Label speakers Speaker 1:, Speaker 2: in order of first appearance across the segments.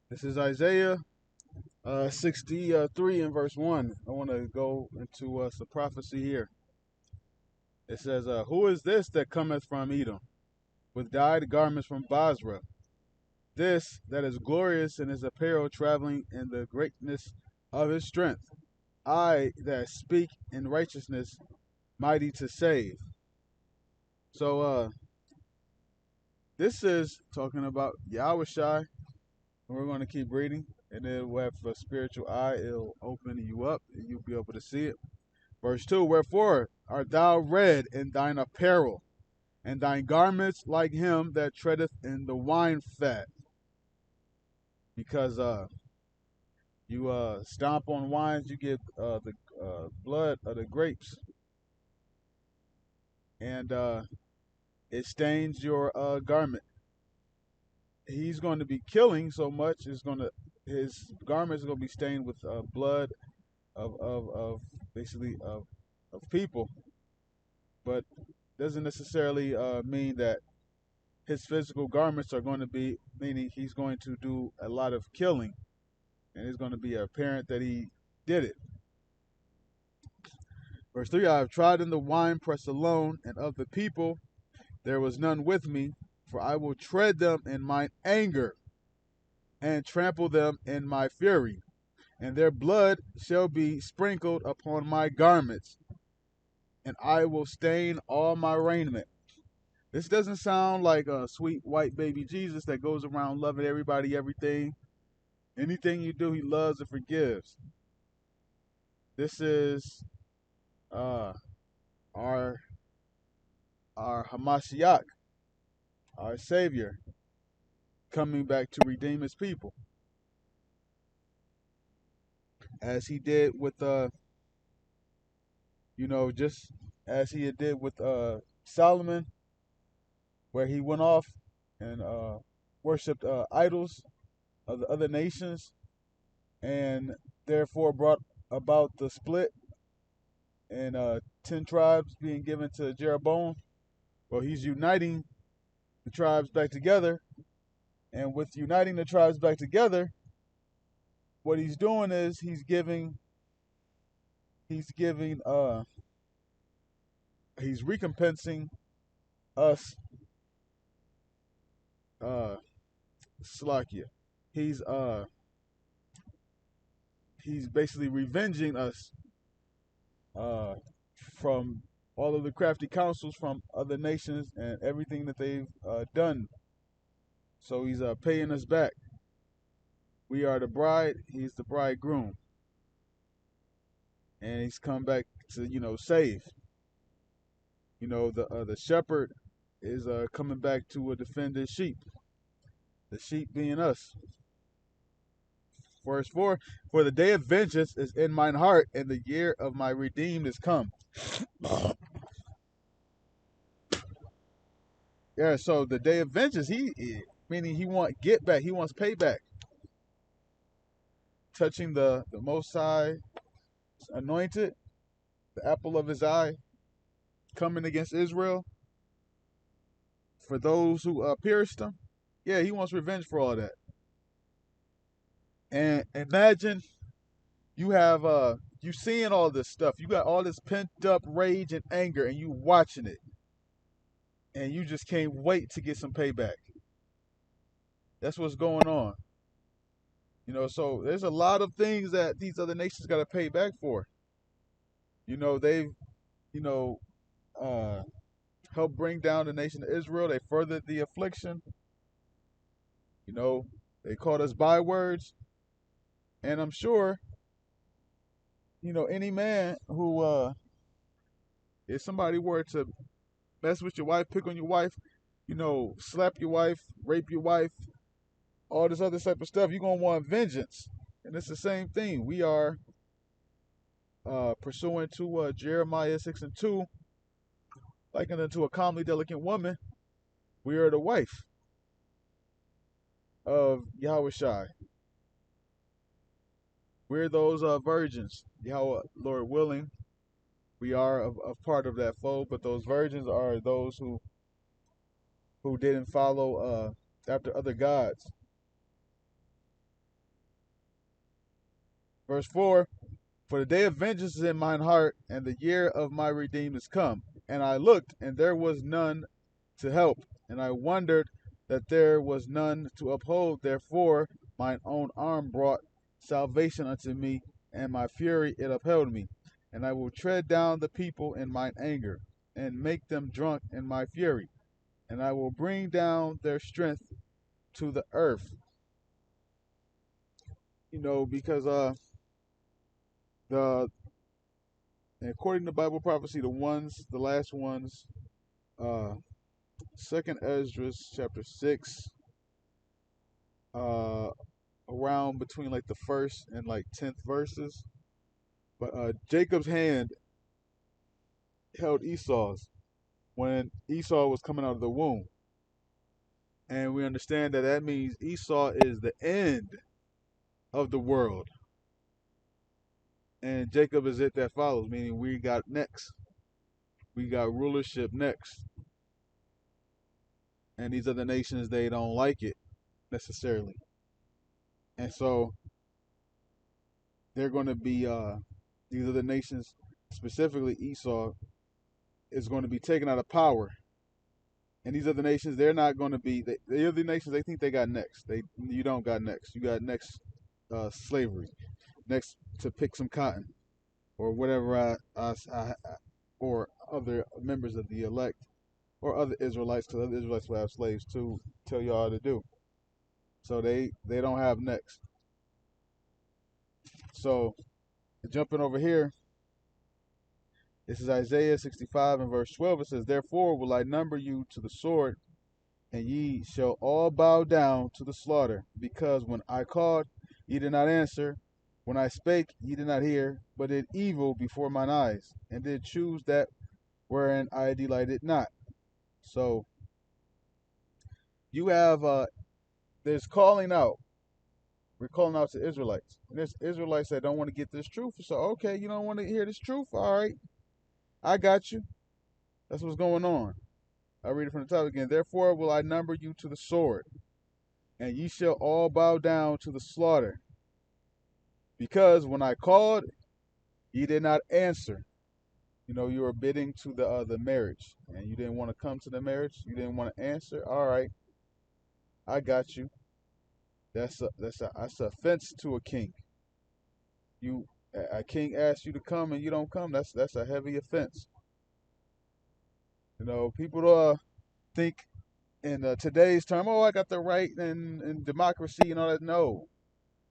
Speaker 1: This is Isaiah 63 and verse 1. I want to go into some prophecy here. It says, Who is this that cometh from Edom, with dyed garments from Basra? This that is glorious in his apparel, traveling in the greatness of his strength. I that speak in righteousness, mighty to save. So this is talking about Yahweh Shai. We're going to keep reading, and then we'll have a spiritual eye. It'll open you up, and you'll be able to see it. Verse 2, Wherefore art thou red in thine apparel, and thine garments like him that treadeth in the wine fat? Because you stomp on wines, you get the blood of the grapes, and it stains your garment. He's going to be killing so much, his garment is going to be stained with blood of basically of people, but doesn't necessarily mean that his physical garments are going to be, meaning he's going to do a lot of killing, and it's going to be apparent that he did it. Verse 3, I have trodden the winepress alone, and of the people there was none with me, for I will tread them in mine anger, and trample them in my fury, and their blood shall be sprinkled upon my garments, and I will stain all my raiment. This doesn't sound like a sweet white baby Jesus that goes around loving everybody, everything. Anything you do, he loves and forgives. This is uh, our Hamashiach, our Savior, coming back to redeem his people, as he did with just as he did with Solomon, where he went off and worshipped idols of the other nations, and therefore brought about the split and 10 tribes being given to Jeroboam. Well, he's uniting the tribes back together, and with uniting the tribes back together, what he's doing is he's he's recompensing us, uh Slakia. He's he's basically revenging us uh from all of the crafty counsels from other nations and everything that they've done. So he's paying us back. We are the bride, he's the bridegroom, and he's come back to save. The shepherd is coming back to defend his sheep. The sheep being us. Verse 4, For the day of vengeance is in mine heart, and the year of my redeemed is come. Yeah, so the day of vengeance, meaning he want get back, he wants payback. Touching the Most High, anointed, the apple of his eye, coming against Israel for those who pierced him. Yeah, he wants revenge for all that. And imagine you have you seeing all this stuff. You got all this pent up rage and anger, and you watching it, and you just can't wait to get some payback. That's what's going on. So there's a lot of things that these other nations got to pay back for. They've you know uh, helped bring down the nation of Israel. They furthered the affliction. You know, they called us bywords, and I'm sure any man who if somebody were to mess with your wife, pick on your wife, slap your wife, rape your wife, all this other type of stuff, you're gonna want vengeance. And it's the same thing. We are pursuant to Jeremiah 6:2, likened unto a comely delicate woman, we are the wife of Yahweh Shai. We're those virgins. Yahweh, Lord willing, we are a part of that fold, but those virgins are those who didn't follow after other gods. Verse 4, for the day of vengeance is in mine heart, and the year of my redeemed is come. And I looked, and there was none to help, and I wondered that there was none to uphold. Therefore mine own arm brought salvation unto me, and my fury it upheld me. And I will tread down the people in mine anger, and make them drunk in my fury. And I will bring down their strength to the earth. Because the according to Bible prophecy, the last ones, uh, Second Ezra chapter 6, uh, around between like the first and like 10th verses. But Jacob's hand held Esau's when Esau was coming out of the womb, and we understand that that means Esau is the end of the world, and Jacob is it that follows, meaning we got next, we got rulership next, and these other nations, they don't like it necessarily, and so they're going to be these other nations, specifically Esau, is going to be taken out of power. And these other nations, they're not going to be the other nations. They think they got next. You don't got next. You got next slavery, next to pick some cotton or whatever. Or other members of the elect or other Israelites, because other Israelites will have slaves to tell y'all to do. So they don't have next. So jumping over here, this is Isaiah 65 and verse 12. It says, therefore will I number you to the sword, and ye shall all bow down to the slaughter. Because when I called, ye did not answer. When I spake, ye did not hear, but did evil before mine eyes, and did choose that wherein I delighted not. So you have there's calling out. We're calling out to Israelites. And there's Israelites that don't want to get this truth. So okay, you don't want to hear this truth? All right. I got you. That's what's going on. I read it from the top again. Therefore will I number you to the sword, and ye shall all bow down to the slaughter. Because when I called, ye did not answer. You were bidding to the marriage, and you didn't want to come to the marriage. You didn't want to answer. All right, I got you. That's a offense to a king. A king asks you to come and you don't come. That's a heavy offense. People think in today's term, oh, I got the right and democracy and all that. No,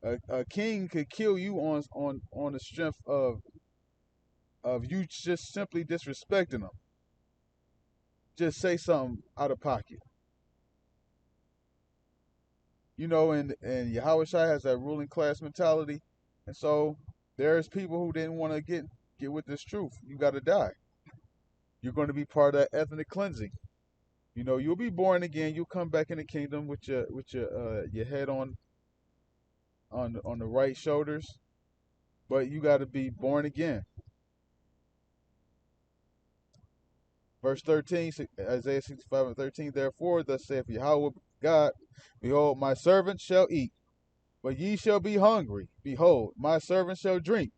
Speaker 1: a king could kill you on the strength of you just simply disrespecting them. Just say something out of pocket. And Yahweh Shai has that ruling class mentality, and so there's people who didn't want to get with this truth. You got to die. You're going to be part of that ethnic cleansing. You'll be born again. You'll come back in the kingdom with your head on the right shoulders, but you got to be born again. Verse 13, Isaiah 65 and 13. Therefore, thus saith Yahweh God, behold, my servant shall eat, but ye shall be hungry. Behold, my servant shall drink,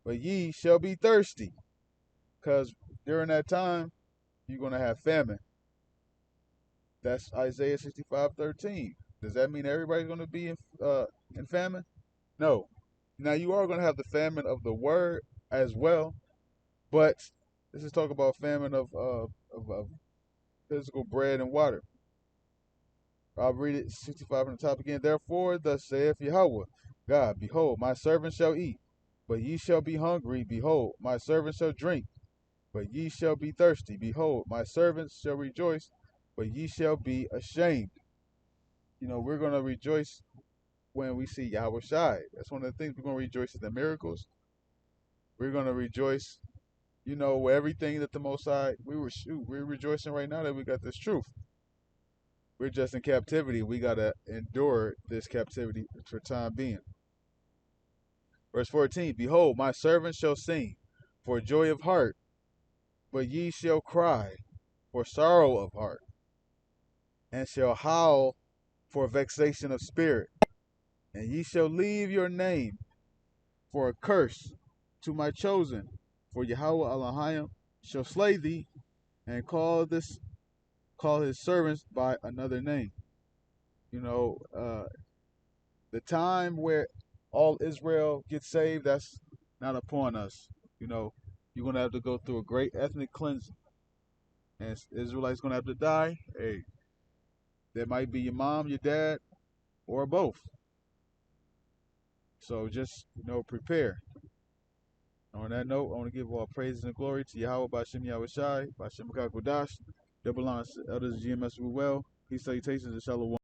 Speaker 1: but ye shall be thirsty. Because during that time, you're going to have famine. That's Isaiah 65:13. Does that mean everybody's going to be in famine? No. Now, you are going to have the famine of the word as well, but this is talking about famine of physical bread and water. I'll read it 65 from the top again. Therefore, thus saith Yahweh God, behold, my servant shall eat, but ye shall be hungry. Behold, my servant shall drink, but ye shall be thirsty. Behold, my servants shall rejoice, but ye shall be ashamed. We're going to rejoice when we see Yahweh Shai. That's one of the things we're going to rejoice in the miracles. We're going to rejoice, with everything that the Most High, we're rejoicing right now that we got this truth. We're just in captivity. We got to endure this captivity for time being. Verse 14, behold, my servant shall sing for joy of heart, but ye shall cry for sorrow of heart, and shall howl for vexation of spirit. And ye shall leave your name for a curse to my chosen. For Yahweh Elohim shall slay thee, and call his servants by another name. You know, the time where all Israel gets saved, that's not upon us. You know, you're gonna have to go through a great ethnic cleansing, and Israelites gonna have to die. Hey, that might be your mom, your dad, or both. So just prepare. On that note, I want to give all praises and glory to Yahweh Bashem Yahweh Shai, Bashem Kakodash, double honors to elders GMS well. Peace, salutations, and shalom.